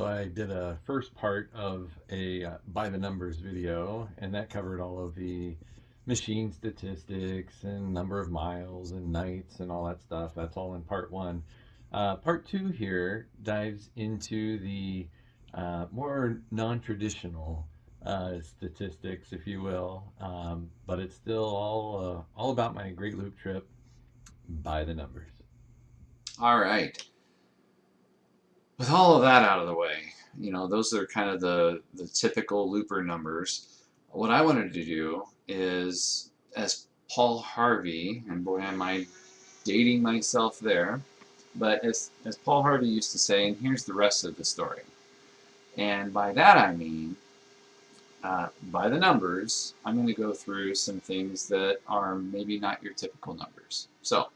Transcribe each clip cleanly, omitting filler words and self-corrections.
So I did a first part of a by the numbers video, and that covered all of the machine statistics and number of miles and nights and all that stuff. That's all in part one. Part two here dives into the more non-traditional statistics, if you will, but it's still all about my Great Loop trip by the numbers. All right. With all of that out of the way, those are kind of the typical looper numbers. What I wanted to do is, as Paul Harvey, and boy, am I dating myself there, but as Paul Harvey used to say, and here's the rest of the story. And by that I mean, by the numbers, I'm going to go through some things that are maybe not your typical numbers. So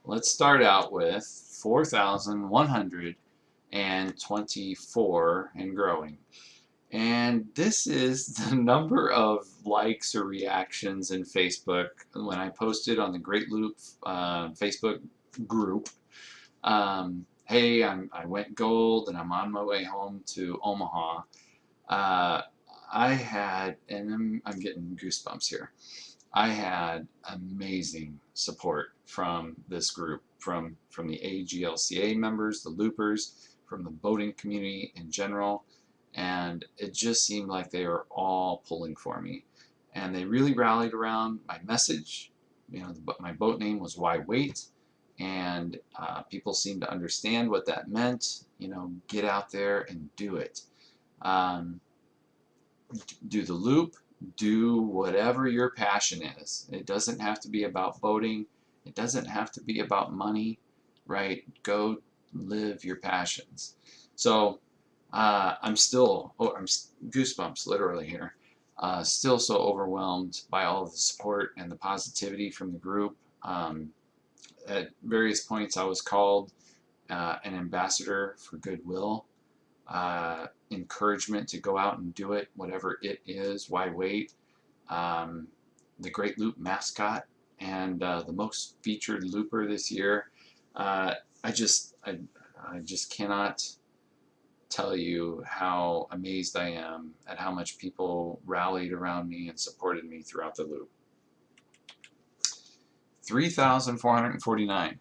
let's start out with 4,124 and growing. And this is the number of likes or reactions in Facebook when I posted on the Great Loop Facebook group. Hey, I went gold and I'm on my way home to Omaha. Uh, I had, and I'm getting goosebumps here. I had amazing support from this group, from the AGLCA members, the loopers, from the boating community in general, and it just seemed like they were all pulling for me. And they really rallied around my message. My boat name was Why Wait, and people seemed to understand what that meant. Get out there and do it. Um, do the loop, do whatever your passion is. It doesn't have to be about boating. It doesn't have to be about money, right? Go live your passions. So I'm still, I'm goosebumps literally here. Still so overwhelmed by all of the support and the positivity from the group. At various points, I was called an ambassador for goodwill. Encouragement to go out and do it, whatever it is. Why wait? Um, the Great Loop mascot and the most featured looper this year. Uh, I just cannot tell you how amazed I am at how much people rallied around me and supported me throughout the loop. 3,449.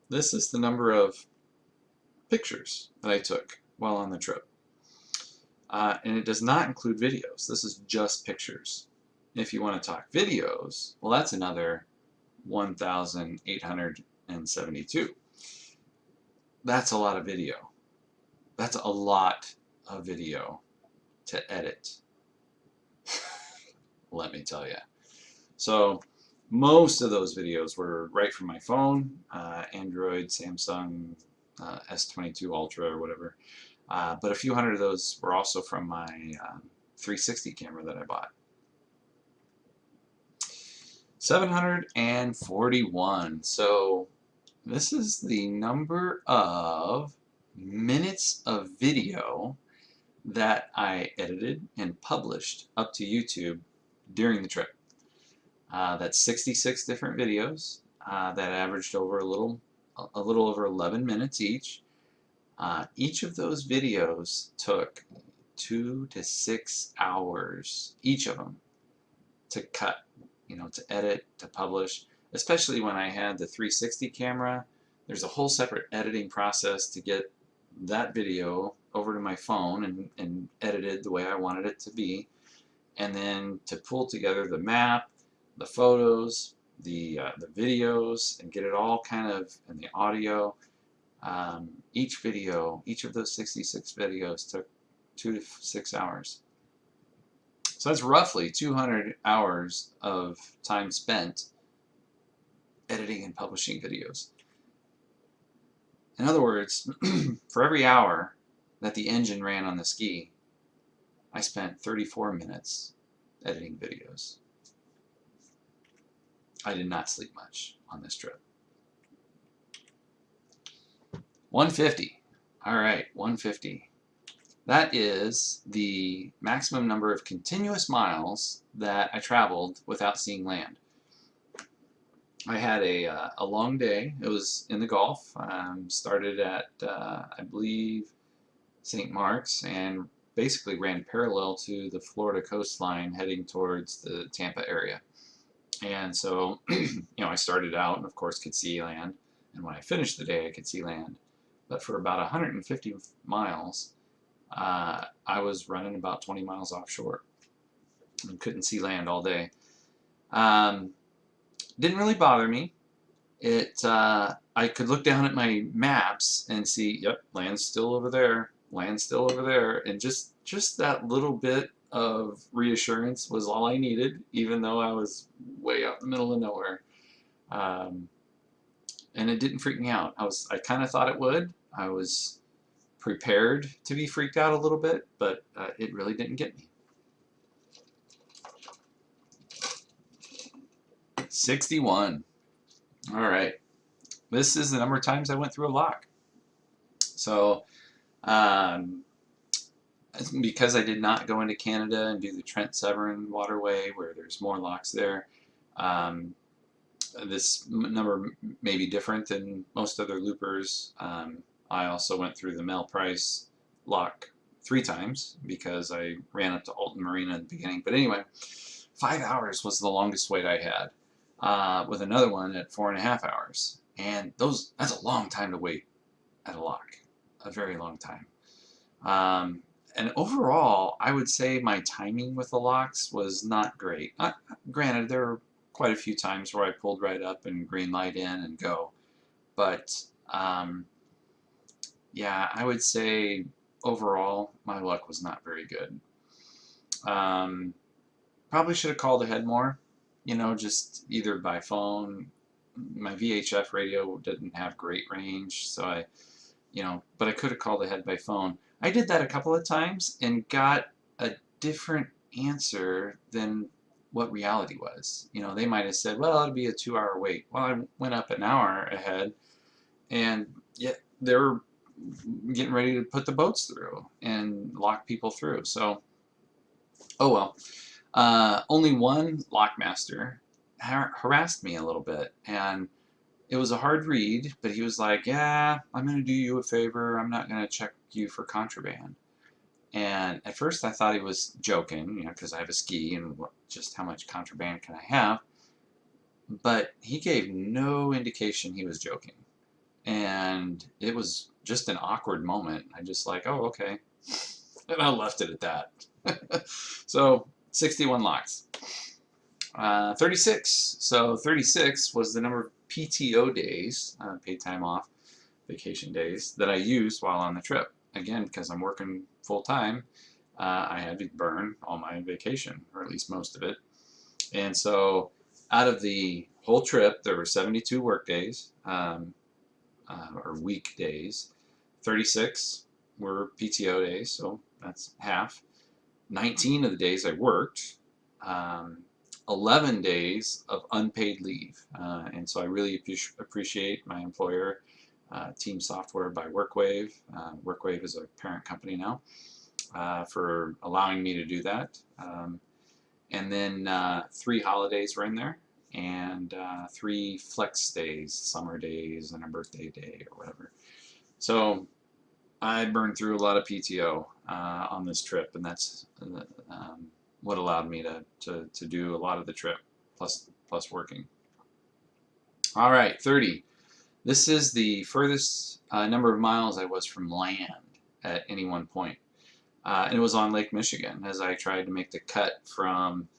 This is the number of pictures that I took while on the trip. And it does not include videos. This is just pictures. If you want to talk videos, well, that's another 1,872. That's a lot of video. That's a lot of video to edit, let me tell you. So most of those videos were right from my phone, Android, Samsung, S22 Ultra or whatever. But a few hundred of those were also from my 360 camera that I bought. 741. So this is the number of minutes of video that I edited and published up to YouTube during the trip. That's 66 different videos that averaged over a little over 11 minutes each. Each of those videos took 2 to 6 hours, each of them, to cut, to edit, to publish, especially when I had the 360 camera. There's a whole separate editing process to get that video over to my phone and edited the way I wanted it to be, and then to pull together the map, the photos, the videos, and get it all kind of in the audio. Each video, each of those 66 videos took 2 to 6 hours. So that's roughly 200 hours of time spent editing and publishing videos. In other words, for every hour that the engine ran on the ski, I spent 34 minutes editing videos. I did not sleep much on this trip. 150. All right, 150. That is the maximum number of continuous miles that I traveled without seeing land. I had a long day. It was in the Gulf. Started at, I believe, St. Mark's and basically ran parallel to the Florida coastline heading towards the Tampa area. And so, I started out and of course could see land. And when I finished the day, I could see land. But for about 150 miles, I was running about 20 miles offshore and couldn't see land all day. Um, didn't really bother me. I could look down at my maps and see, yep, land's still over there, land's still over there, and just that little bit of reassurance was all I needed, even though I was way out in the middle of nowhere. Um, and it didn't freak me out. I kind of thought it would. I was prepared to be freaked out a little bit, but it really didn't get me. 61. All right. This is the number of times I went through a lock. So, because I did not go into Canada and do the Trent Severn waterway where there's more locks there, this number may be different than most other loopers. I also went through the Mel Price lock 3 times because I ran up to Alton Marina at the beginning. But anyway, 5 hours was the longest wait I had, with another one at 4.5 hours. And that's a long time to wait at a lock, a very long time. And overall, I would say my timing with the locks was not great. Granted, there were quite a few times where I pulled right up and green light in and go. But yeah, I would say overall my luck was not very good. Probably should have called ahead more, just either by phone. My VHF radio didn't have great range, so but I could have called ahead by phone. I did that a couple of times and got a different answer than what reality was. They might have said, well, it'll be a 2-hour wait. Well, I went up an hour ahead, and yet they were getting ready to put the boats through and lock people through. So, oh well. Only one lockmaster harassed me a little bit, and it was a hard read, but he was like, yeah, I'm going to do you a favor. I'm not going to check you for contraband. And at first I thought he was joking, because I have a ski and just how much contraband can I have? But he gave no indication he was joking. And it was just an awkward moment. I just like, oh, okay. And I left it at that. So 61 locks. 36. So 36 was the number of PTO days, paid time off, vacation days, that I used while on the trip. Again, because I'm working full time, I had to burn all my vacation, or at least most of it. And so out of the whole trip, there were 72 work days, or weekdays. 36 were PTO days, so that's half. 19 of the days I worked. 11 days of unpaid leave. And so I really appreciate my employer, Team Software by WorkWave. WorkWave is a parent company now, for allowing me to do that. And then 3 holidays were in there, and 3 flex days, summer days, and a birthday day or whatever. So I burned through a lot of PTO on this trip, and that's what allowed me to do a lot of the trip, plus working. All right, 30. This is the furthest number of miles I was from land at any one point. And it was on Lake Michigan as I tried to make the cut from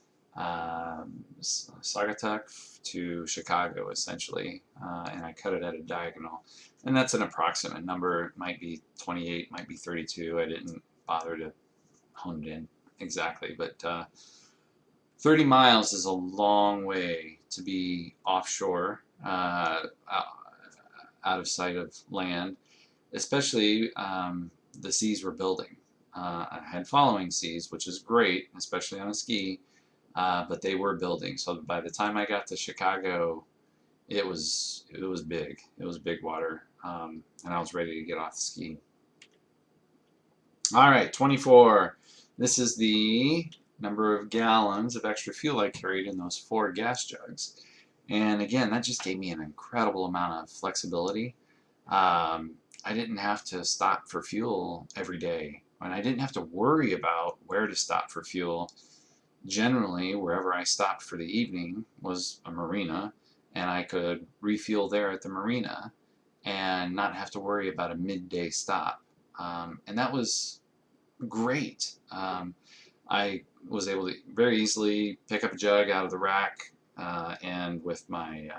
Saugatuck to Chicago, essentially. And I cut it at a diagonal. And that's an approximate number. It might be 28, might be 32. I didn't bother to hone it in exactly, but 30 miles is a long way to be offshore, out of sight of land, especially the seas were building. I had following seas, which is great, especially on a ski, but they were building. So by the time I got to Chicago, it was big. It was big water, and I was ready to get off the ski. All right, 24. This is the number of gallons of extra fuel I carried in those 4 gas jugs. And again, that just gave me an incredible amount of flexibility. I didn't have to stop for fuel every day, and I didn't have to worry about where to stop for fuel. Generally, wherever I stopped for the evening was a marina, and I could refuel there at the marina and not have to worry about a midday stop. And that was great. I was able to very easily pick up a jug out of the rack, and with my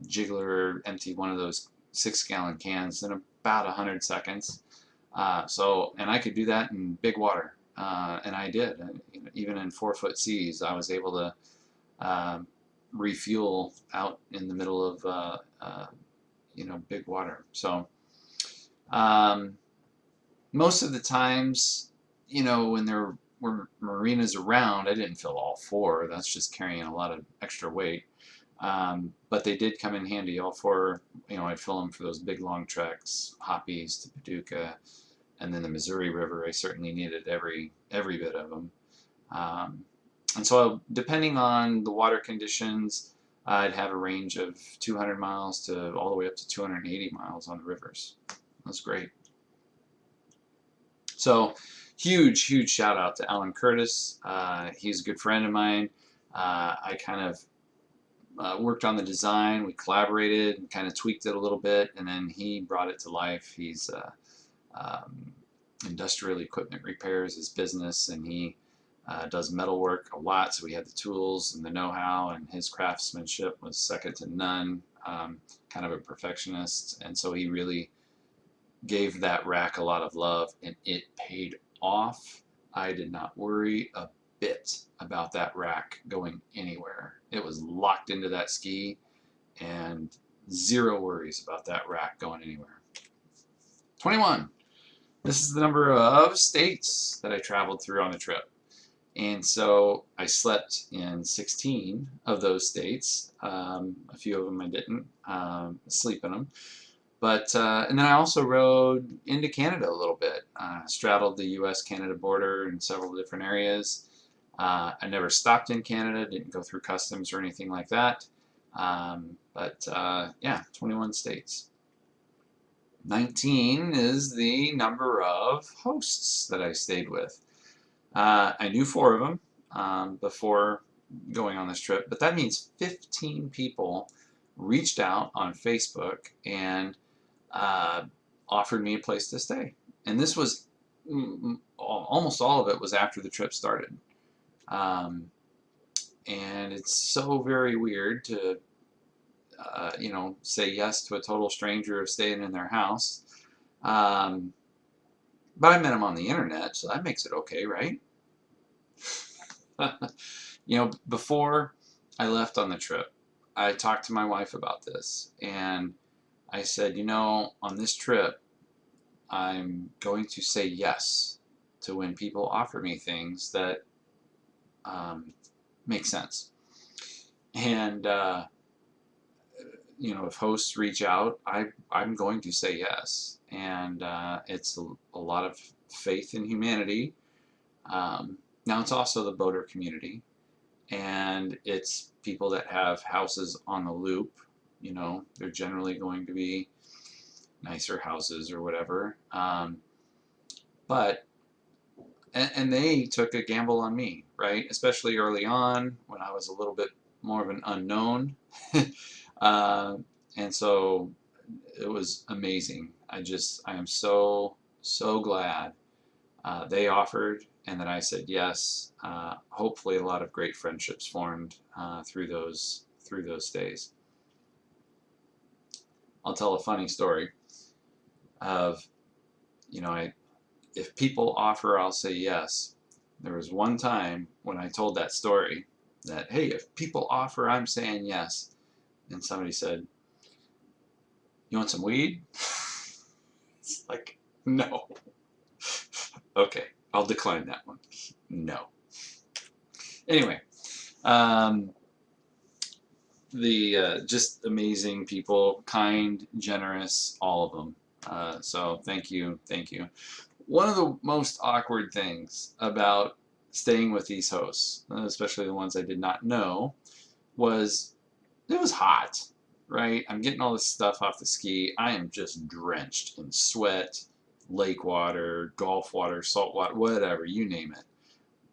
jiggler empty one of those 6-gallon cans in about 100 seconds. And I could do that in big water, and I did. Even in 4-foot seas, I was able to refuel out in the middle of big water. So most of the times, when there were marinas around, I didn't fill all 4. That's just carrying a lot of extra weight. But they did come in handy, all 4. I'd fill them for those big long treks, Hoppies to Paducah, and then the Missouri River. I certainly needed every bit of them. And so depending on the water conditions, I'd have a range of 200 miles to all the way up to 280 miles on the rivers. That's great. So huge shout out to Alan Curtis. He's a good friend of mine. I kind of worked on the design. We collaborated and kind of tweaked it a little bit, and then he brought it to life. He's industrial equipment repairs his business, and he does metalwork a lot, so he had the tools and the know-how, and his craftsmanship was second to none. Kind of a perfectionist, and so he really gave that rack a lot of love, and it paid off. I did not worry a bit about that rack going anywhere. It was locked into that ski, and zero worries about that rack going anywhere. 21. This is the number of states that I traveled through on the trip. And so I slept in 16 of those states. A few of them I didn't sleep in them. But and then I also rode into Canada a little bit. Straddled the U.S.-Canada border in several different areas. I never stopped in Canada, didn't go through customs or anything like that. Yeah, 21 states. 19 is the number of hosts that I stayed with. I knew 4 of them before going on this trip, but that means 15 people reached out on Facebook and offered me a place to stay. And this was almost all of it was after the trip started. And it's so very weird to say yes to a total stranger of staying in their house. But I met them on the internet, so that makes it okay, right? Before I left on the trip, I talked to my wife about this, and I said, on this trip, I'm going to say yes to when people offer me things that make sense. And if hosts reach out, I'm going to say yes. And it's a lot of faith in humanity. Now it's also the boater community, and it's people that have houses on the loop. They're generally going to be nicer houses or whatever. And they took a gamble on me, right? Especially early on when I was a little bit more of an unknown. And so it was amazing. I am so glad they offered and that I said yes. Hopefully a lot of great friendships formed through those days. I'll tell a funny story of, if people offer, I'll say yes. There was one time when I told that story that, hey, if people offer, I'm saying yes. And somebody said, you want some weed? It's like, no. Okay, I'll decline that one. No. Anyway, just amazing people, kind, generous, all of them. So thank you. One of the most awkward things about staying with these hosts, especially the ones I did not know, was it was hot. right? I'm getting all this stuff off the ski. I am just drenched in sweat, lake water, Gulf water, salt water, whatever, you name it.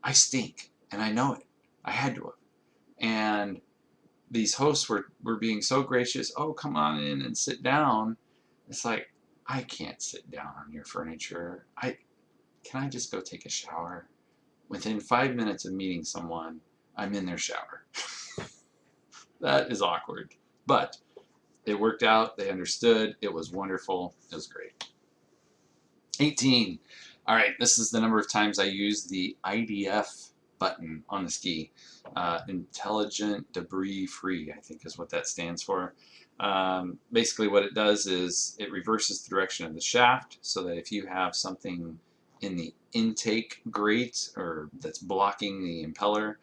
I stink, and I know it. I had to have. And these hosts were being so gracious. Oh, come on in and sit down. It's like, I can't sit down on your furniture. Can I just go take a shower? Within 5 minutes of meeting someone, I'm in their shower. That is awkward. But it worked out. They understood. It was wonderful. It was great. 18. All right, this is the number of times I used the IDF button on the ski. Intelligent Debris Free, I think is what that stands for. Basically what it does is it reverses the direction of the shaft so that if you have something in the intake grate or that's blocking the impeller,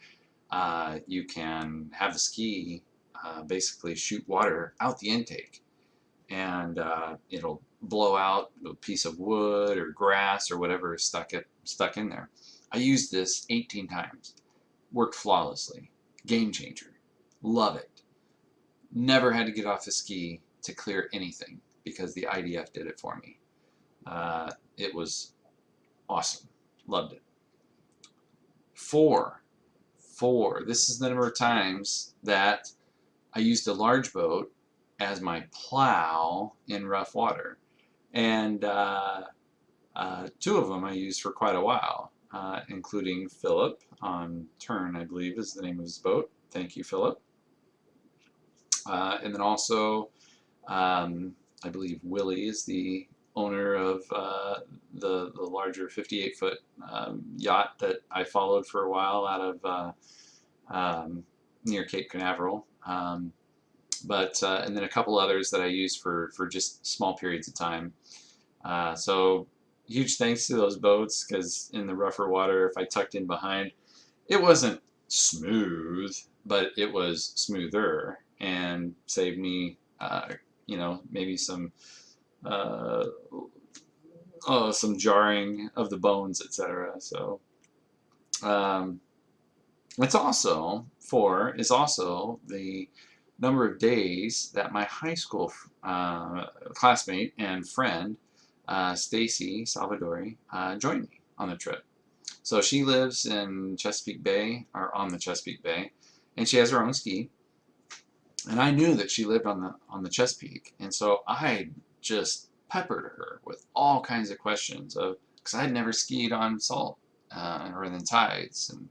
you can have the ski basically shoot water out the intake, and it'll blow out a piece of wood or grass or whatever is stuck in there. I used this 18 times. Worked flawlessly. Game changer. Love it. Never had to get off the ski to clear anything because the IDF did it for me. It was awesome. Loved it. 4. This is the number of times that I used a large boat as my plow in rough water. And 2 of them I used for quite a while, including Philip on Turn, I believe is the name of his boat. Thank you, Philip. And then also, I believe Willie is the owner of the larger 58-foot yacht that I followed for a while out of near Cape Canaveral. And then a couple others that I used for just small periods of time. So huge thanks to those boats, because in the rougher water, if I tucked in behind, it wasn't smooth, but it was smoother and saved me, maybe some jarring of the bones, etc. So it's also 4 is also the number of days that my high school classmate and friend Stacy Salvadori joined me on the trip. So she lives in Chesapeake Bay, or on the Chesapeake Bay, and she has her own ski. And I knew that she lived on the Chesapeake, and so I just peppered her with all kinds of questions because I had never skied on salt or in the tides. And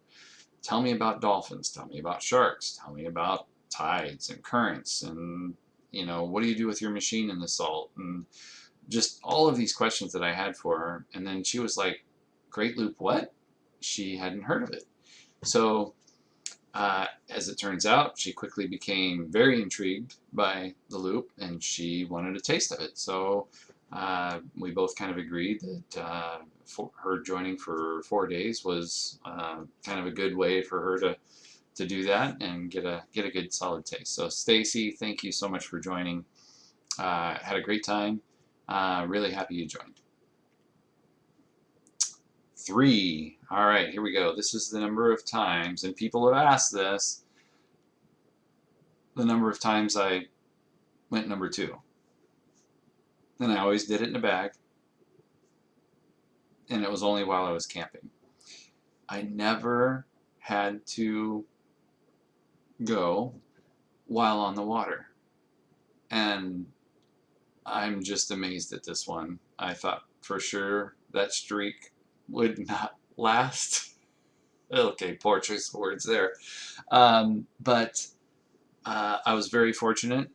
tell me about dolphins, tell me about sharks, tell me about tides and currents, and what do you do with your machine in the salt, and just all of these questions that I had for her. And then she was like, Great Loop what? She hadn't heard of it. So as it turns out, she quickly became very intrigued by the loop, and she wanted a taste of it. So we both kind of agreed that for her joining for 4 days was kind of a good way for her to do that and get a good solid taste. So Stacy, thank you so much for joining. Had a great time. Really happy you joined. 3. All right, here we go. This is the number of times, and people have asked this, the number of times I went number 2. And I always did it in a bag, and it was only while I was camping. I never had to go while on the water, and I'm just amazed at this one. I thought for sure that streak would not last. Okay, poor choice of words there. But I was very fortunate,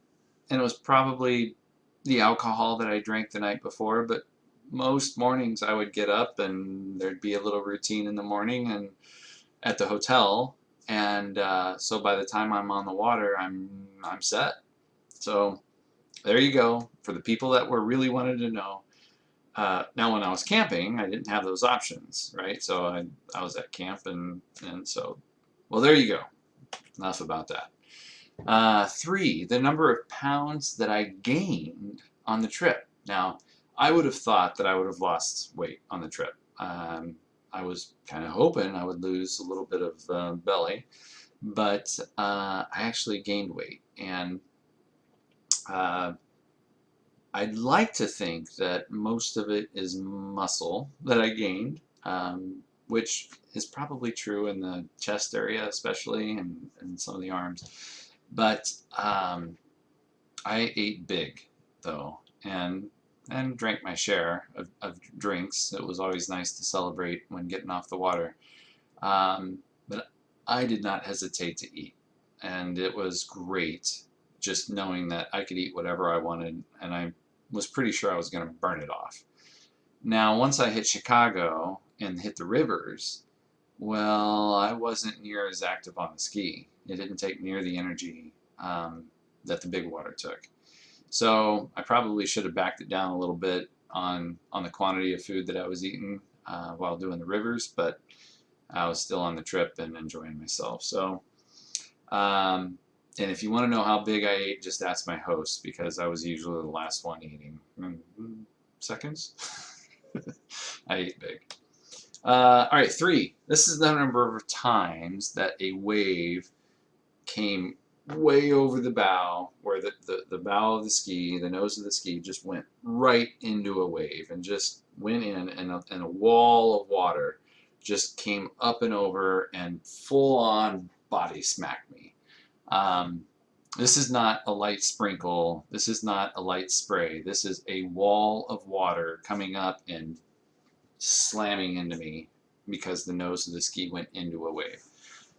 and it was probably the alcohol that I drank the night before, but most mornings I would get up and there'd be a little routine in the morning and at the hotel, and so by the time I'm on the water, I'm set. So there you go, for the people that were really wanted to know. Now when I was camping, I didn't have those options, right? So I was at camp, and so, well, there you go. Enough about that. 3, the number of pounds that I gained on the trip. Now, I would have thought that I would have lost weight on the trip. I was kind of hoping I would lose a little bit of belly, but I actually gained weight. And Uh, I'd like to think that most of it is muscle that I gained, which is probably true in the chest area, especially, and some of the arms. But I ate big, though, and drank my share of drinks. It was always nice to celebrate when getting off the water. But I did not hesitate to eat, and it was great just knowing that I could eat whatever I wanted, and I was pretty sure I was going to burn it off. Now, once I hit Chicago and hit the rivers, well, I wasn't near as active on the ski. It didn't take near the energy that the big water took. So I probably should have backed it down a little bit on the quantity of food that I was eating while doing the rivers, but I was still on the trip and enjoying myself. So, and if you want to know how big I ate, just ask my host because I was usually the last one eating. Seconds? I ate big. All right, 3. This is the number of times that a wave came way over the bow, where the bow of the ski, the nose of the ski, just went right into a wave and just went in, and a wall of water just came up and over and full on body smacked me. This is not a light sprinkle. This is not a light spray. This is a wall of water coming up and slamming into me because the nose of the ski went into a wave.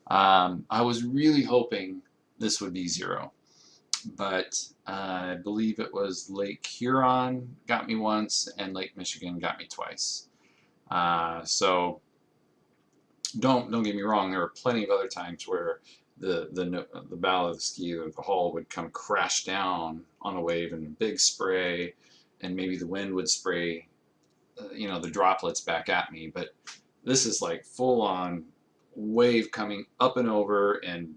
I was really hoping this would be 0, but I believe it was Lake Huron got me once and Lake Michigan got me twice. So don't get me wrong, there were plenty of other times where the bow of the ski or the hull would come crash down on a wave and a big spray, and maybe the wind would spray the droplets back at me, but this is like full on wave coming up and over and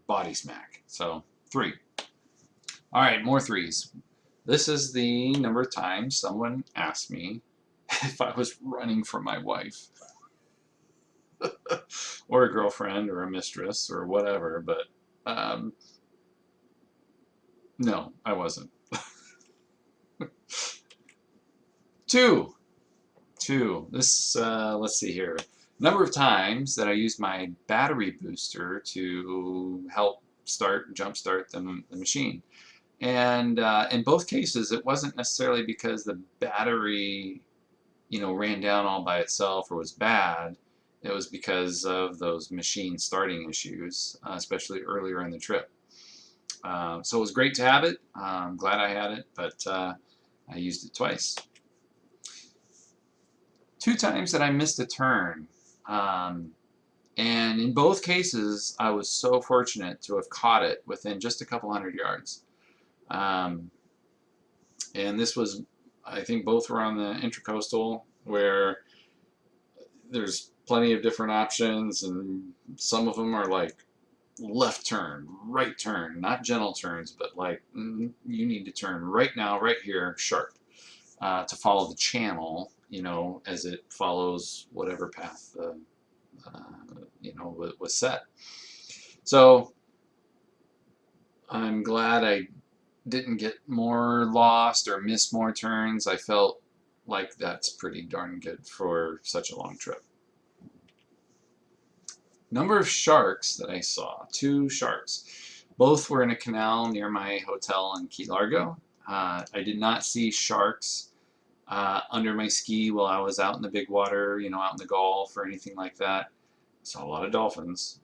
body smack. So 3. All right, more 3s. This is the number of times someone asked me if I was running from my wife or a girlfriend or a mistress or whatever, but no, I wasn't. 2. This, let's see here. Number of times that I used my battery booster to help jumpstart the machine. And in both cases, it wasn't necessarily because the battery, ran down all by itself or was bad. It was because of those machine starting issues, especially earlier in the trip. So it was great to have it. I'm glad I had it, but I used it twice. 2 times that I missed a turn. And in both cases, I was so fortunate to have caught it within just a couple hundred yards. And this was, I think both were on the Intracoastal, where there's plenty of different options, and some of them are like left turn, right turn, not gentle turns, but like you need to turn right now, right here, sharp, to follow the channel, as it follows whatever path was set. So I'm glad I didn't get more lost or miss more turns. I felt like that's pretty darn good for such a long trip. Number of sharks that I saw, 2 sharks. Both were in a canal near my hotel in Key Largo. I did not see sharks under my ski while I was out in the big water, out in the Gulf or anything like that. I saw a lot of dolphins.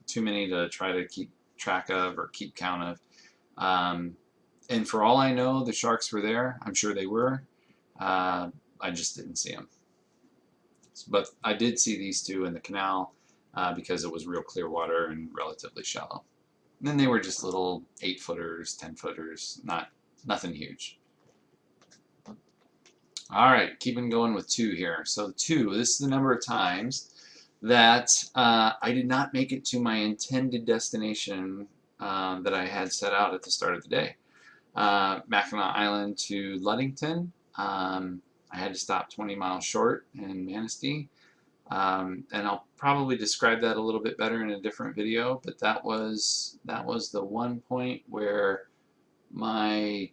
Too many to try to keep track of or keep count of. And for all I know, the sharks were there. I'm sure they were. I just didn't see them. But I did see these 2 in the canal because it was real clear water and relatively shallow. And then they were just little 8-footers, 10-footers, nothing huge. All right, keeping going with 2 here. So 2, this is the number of times that I did not make it to my intended destination that I had set out at the start of the day. Mackinac Island to Ludington. I had to stop 20 miles short in Manistee. And I'll probably describe that a little bit better in a different video, but that was the one point where my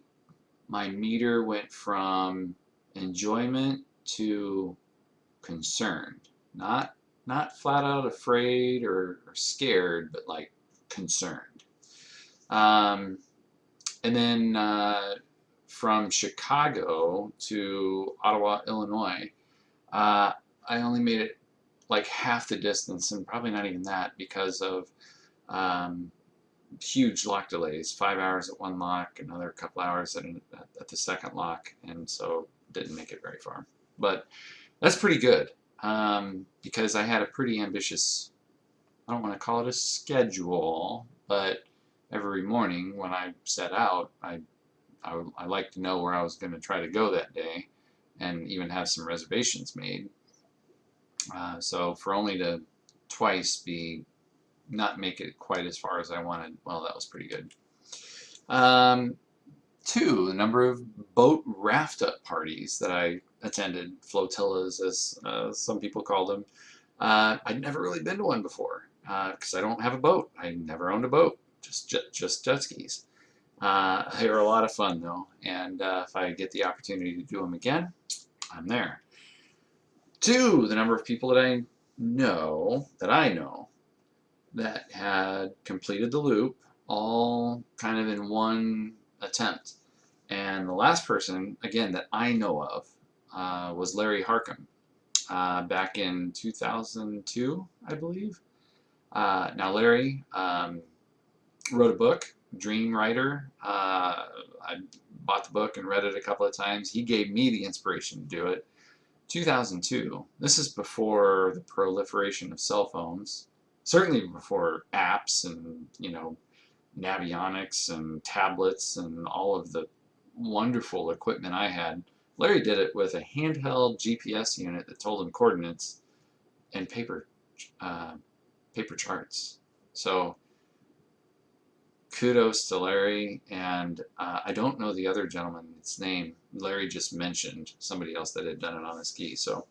meter went from enjoyment to concerned. Not flat out afraid or scared, but like concerned. Um, and then from Chicago to Ottawa, Illinois, uh, I only made it like half the distance, and probably not even that, because of um, huge lock delays. 5 hours at one lock, another couple hours at the second lock, and so didn't make it very far. But that's pretty good, because I had a pretty ambitious, I don't want to call it a schedule, but every morning when I set out, I like to know where I was going to try to go that day, and even have some reservations made. So for only to twice not make it quite as far as I wanted, well, that was pretty good. Um, Two, the number of boat raft up parties that I attended, flotillas as some people call them. I'd never really been to one before because I don't have a boat. I never owned a boat, just jet skis. They were a lot of fun though, and if I get the opportunity to do them again, I'm there. Two, the number of people that I know that had completed the loop, all kind of in one attempt. And the last person, again, that I know of was Larry Harcum back in 2002, I believe. Now, Larry wrote a book, Dream Writer. I bought the book and read it a couple of times. He gave me the inspiration to do it. 2002. This is before the proliferation of cell phones. Certainly before apps and Navionics and tablets and all of the wonderful equipment I had. Larry did it with a handheld GPS unit that told him coordinates and paper charts. So kudos to Larry, and I don't know the other gentleman's name. Larry just mentioned somebody else that had done it on a ski. So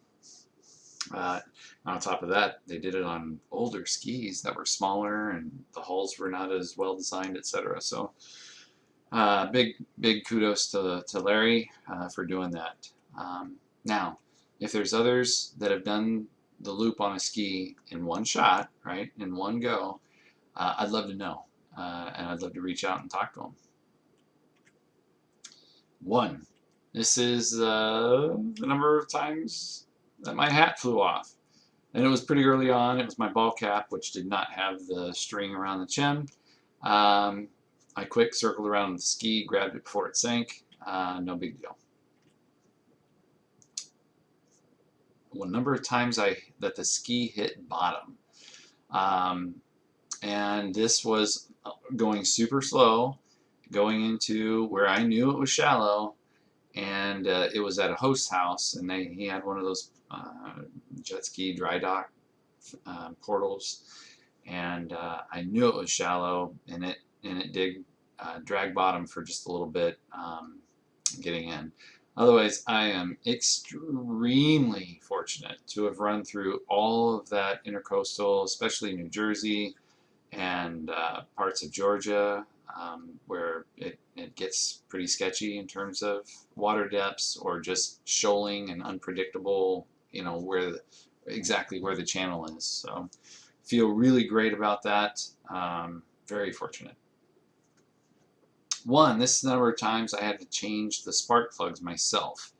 on top of that, they did it on older skis that were smaller, and the hulls were not as well designed, etc. So big kudos to Larry for doing that. Now, if there's others that have done the loop on a ski in one shot, right, in one go, I'd love to know. And I'd love to reach out and talk to them. One, this is the number of times that my hat flew off. And it was pretty early on. It was my ball cap, which did not have the string around the chin. I quick circled around the ski, grabbed it before it sank. No big deal. One number of times that the ski hit bottom. And this was going super slow, going into where I knew it was shallow, and it was at a host house, and he had one of those jet ski dry dock portals, and I knew it was shallow, and it did drag bottom for just a little bit getting in. Otherwise, I am extremely fortunate to have run through all of that intercoastal, especially New Jersey and parts of Georgia, where it gets pretty sketchy in terms of water depths or just shoaling and unpredictable, exactly where the channel is. So feel really great about that. Very fortunate. This is the number of times I had to change the spark plugs myself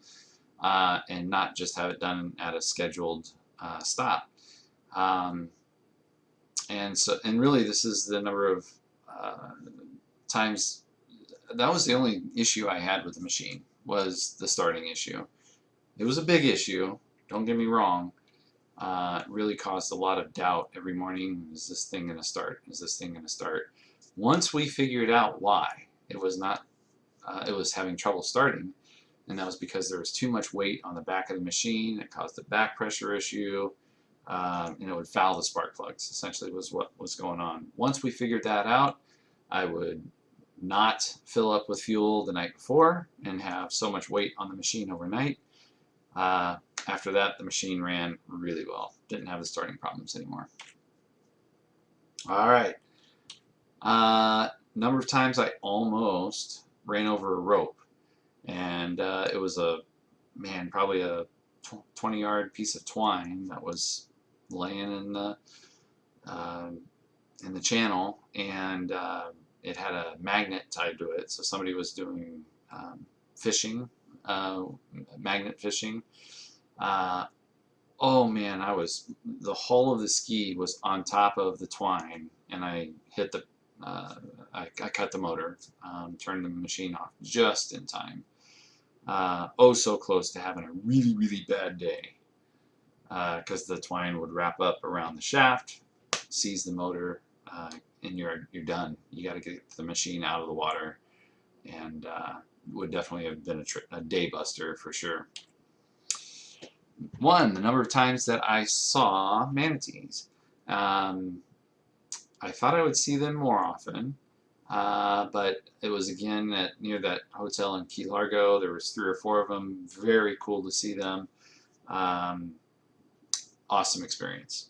and not just have it done at a scheduled stop. And really, this is the number of times. That was the only issue I had with the machine, was the starting issue. It was a big issue, don't get me wrong. It really caused a lot of doubt every morning. Is this thing going to start? Is this thing going to start? Once we figured out why it was not, it was having trouble starting, and that was because there was too much weight on the back of the machine. It caused a back pressure issue. It would foul the spark plugs, essentially was what was going on. Once we figured that out, I would not fill up with fuel the night before and have so much weight on the machine overnight. After that, the machine ran really well. Didn't have the starting problems anymore. All right. Number of times I almost ran over a rope, and it was probably a 20-yard piece of twine that was laying uh, in the channel, and it had a magnet tied to it. So somebody was doing fishing, magnet fishing. Oh man, the hull of the ski was on top of the twine, and I hit I cut the motor, turned the machine off just in time. Oh, so close to having a really, really bad day, because the twine would wrap up around the shaft, seize the motor, and you're done. You got to get the machine out of the water, and would definitely have been a day buster for sure. The number of times that I saw manatees. I thought I would see them more often, but it was again near that hotel in Key Largo. There was 3 or 4 of them. Very cool to see them. Awesome experience.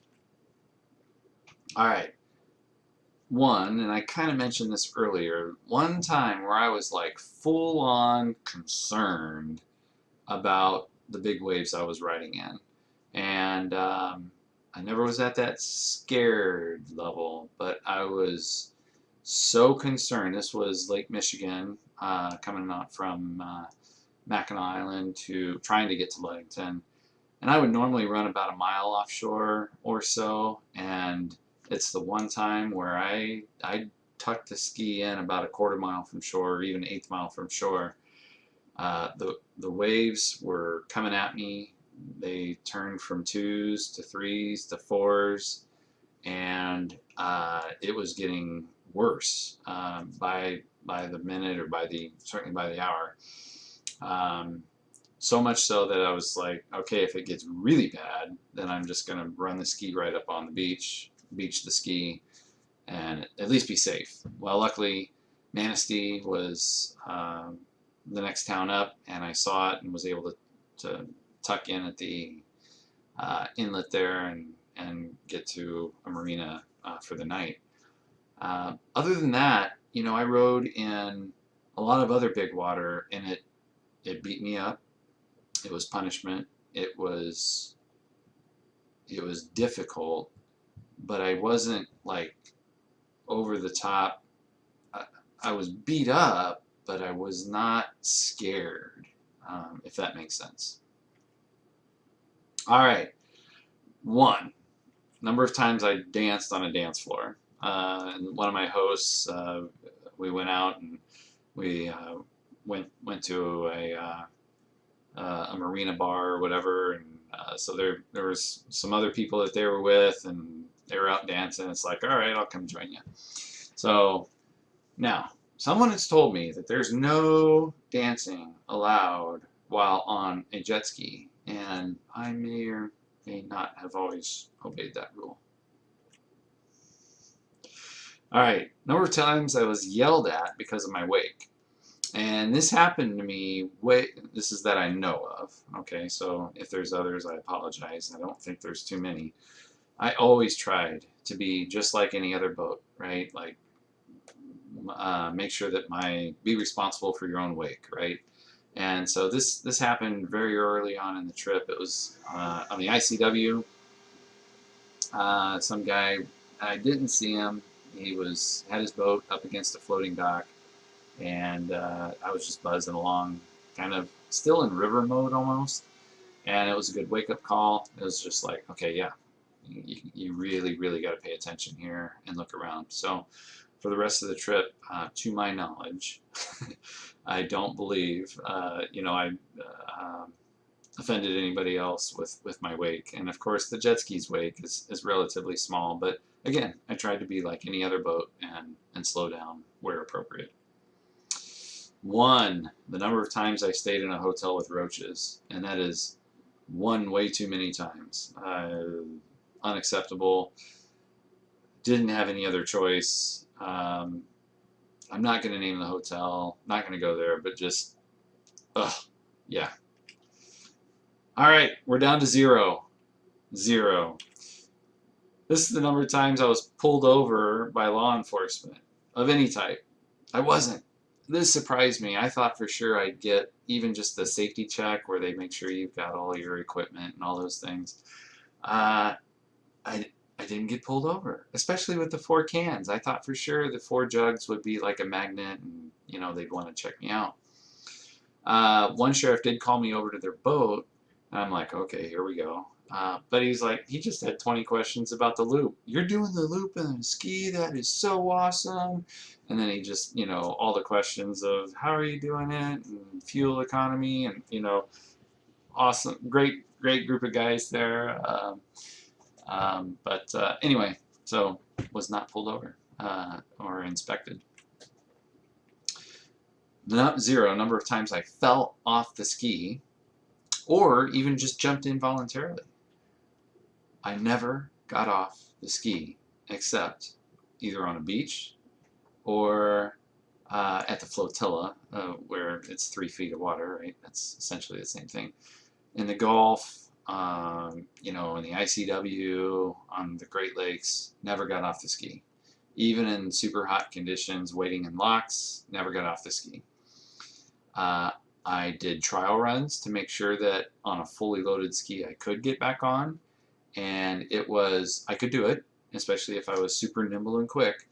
All right. And I kind of mentioned this earlier, one time where I was like full on concerned about the big waves I was riding in. And I never was at that scared level, but I was so concerned. This was Lake Michigan, coming out from Mackinac Island trying to get to Ludington. And I would normally run about a mile offshore or so, and it's the one time where I tucked the ski in about a quarter mile from shore, or even 1/8 mile from shore. The waves were coming at me. They turned from 2s to 3s to 4s, and it was getting worse by the minute, or certainly by the hour. So much so that I was like, okay, if it gets really bad, then I'm just going to run the ski right up on the beach the ski, and at least be safe. Well, luckily, Manistee was the next town up, and I saw it and was able to tuck in at the inlet there and get to a marina for the night. Other than that, I rode in a lot of other big water, and it beat me up. It was punishment. It was difficult, but I wasn't like over the top. I was beat up, but I was not scared, if that makes sense. All right. Number of times I danced on a dance floor. And one of my hosts, we went out and we went to a marina bar or whatever, and so there was some other people that they were with, and they were out dancing. It's like, all right, I'll come join you. So now, someone has told me that there's no dancing allowed while on a jet ski, and I may or may not have always obeyed that rule. All right, number of times I was yelled at because of my wake. And this happened to me, this is that I know of. Okay, so if there's others, I apologize. I don't think there's too many. I always tried to be just like any other boat, right? Like, make sure that be responsible for your own wake, right? And so this happened very early on in the trip. It was on the ICW. Some guy, I didn't see him. He had his boat up against a floating dock, and I was just buzzing along, kind of still in river mode almost. And it was a good wake-up call. It was just like, okay, yeah, you really, really got to pay attention here and look around. So for the rest of the trip, to my knowledge, I don't believe, I offended anybody else with my wake. And of course, the jet ski's wake is relatively small. But again, I tried to be like any other boat and slow down where appropriate. The number of times I stayed in a hotel with roaches, and that is way too many times. Unacceptable. Didn't have any other choice. I'm not going to name the hotel, not going to go there, but just, yeah. All right, we're down to 0. This is the number of times I was pulled over by law enforcement of any type. I wasn't. this surprised me. I thought for sure I'd get even just the safety check where they make sure you've got all your equipment and all those things. Uh, I didn't get pulled over, especially with the 4 cans. I thought for sure the 4 jugs would be like a magnet, and they'd want to check me out. One sheriff did call me over to their boat, and I'm like, okay, here we go. But he's like, he just had 20 questions about the loop. You're doing the loop and the ski, that is so awesome. And then he just, all the questions of how are you doing it, and fuel economy, and awesome, great group of guys there. But anyway, so was not pulled over or inspected. Not zero number of times I fell off the ski or even just jumped in voluntarily. I never got off the ski except either on a beach or at the flotilla where it's 3 feet of water, right? That's essentially the same thing. In the Gulf, in the ICW, on the Great Lakes, never got off the ski. Even in super hot conditions, waiting in locks, never got off the ski. I did trial runs to make sure that on a fully loaded ski I could get back on, and I could do it, especially if I was super nimble and quick,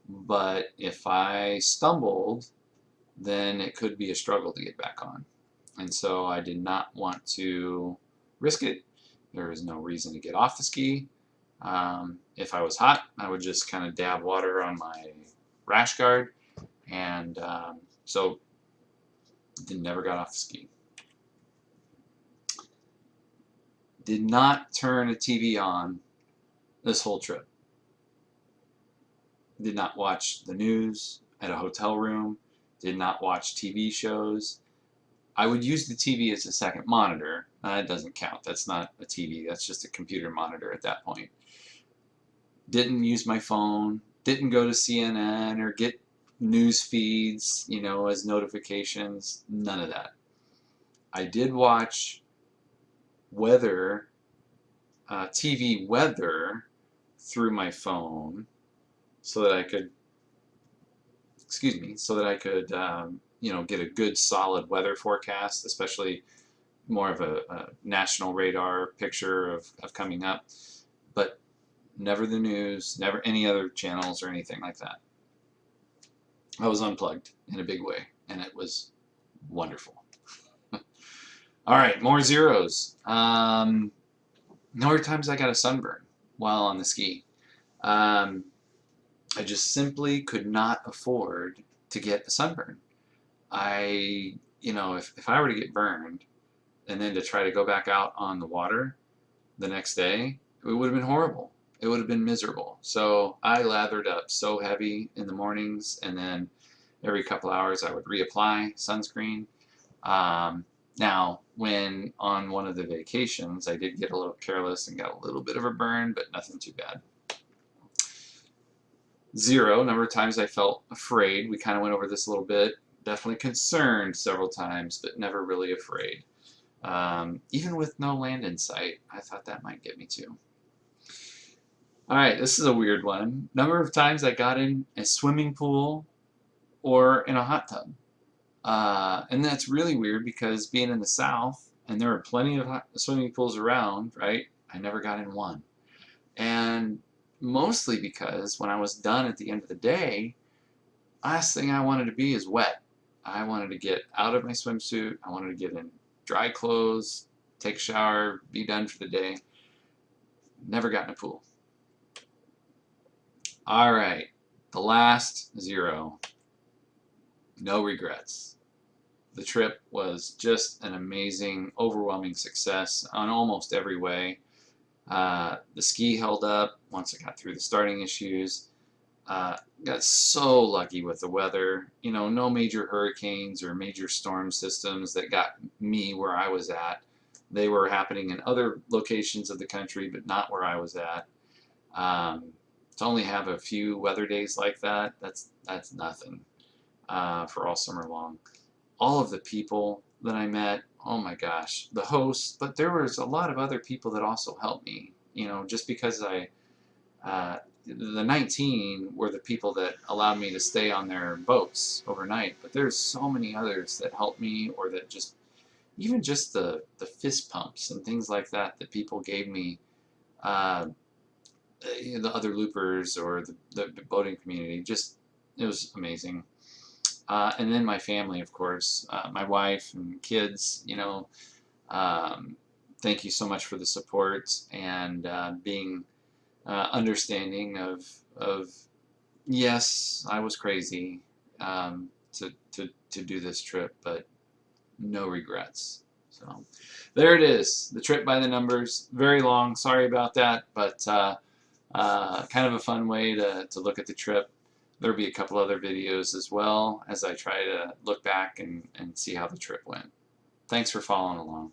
but if I stumbled, then it could be a struggle to get back on. And so I did not want to risk it. There was no reason to get off the ski. If I was hot, I would just kind of dab water on my rash guard, and so never got off the ski. Did not turn a TV on this whole trip. Did not watch the news at a hotel room. Did not watch TV shows. I would use the TV as a second monitor. It doesn't count. That's not a TV. That's just a computer monitor at that point. Didn't use my phone. Didn't go to CNN or get news feeds, as notifications. None of that. I did watch weather, TV weather through my phone so that I could, get a good solid weather forecast, especially more of a national radar picture of coming up, but never the news, never any other channels or anything like that. I was unplugged in a big way, and it was wonderful. All right, more zeros. More times I got a sunburn while on the ski. I just simply could not afford to get a sunburn. If I were to get burned and then to try to go back out on the water the next day, it would have been horrible. It would have been miserable. So I lathered up so heavy in the mornings, and then every couple hours I would reapply sunscreen. Now, when on one of the vacations, I did get a little careless and got a little bit of a burn, but nothing too bad. Zero, number of times I felt afraid. We kind of went over this a little bit. Definitely concerned several times, but never really afraid. Even with no land in sight, I thought that might get me too. All right, this is a weird one. Number of times I got in a swimming pool or in a hot tub. And that's really weird because being in the South, and there are plenty of swimming pools around, right? I never got in one. And mostly because when I was done at the end of the day, last thing I wanted to be is wet. I wanted to get out of my swimsuit. I wanted to get in dry clothes, take a shower, be done for the day. Never got in a pool. All right, the last zero. No regrets. The trip was just an amazing, overwhelming success on almost every way. The ski held up once I got through the starting issues. Got so lucky with the weather. No major hurricanes or major storm systems that got me where I was at. They were happening in other locations of the country, but not where I was at. To only have a few weather days like that, that's nothing for all summer long. All of the people that I met, oh my gosh, the hosts, but there was a lot of other people that also helped me. Just because I the 19 were the people that allowed me to stay on their boats overnight, but there's so many others that helped me, or that just, even just the fist pumps and things like that that people gave me, uh, the other loopers or the boating community, just, it was amazing. And then my family, of course, my wife and kids, um, thank you so much for the support and being understanding of yes, I was crazy to do this trip, but no regrets. So there it is, the trip by the numbers. Very long, sorry about that, but kind of a fun way to look at the trip. There'll be a couple other videos as well as I try to look back and see how the trip went. Thanks for following along.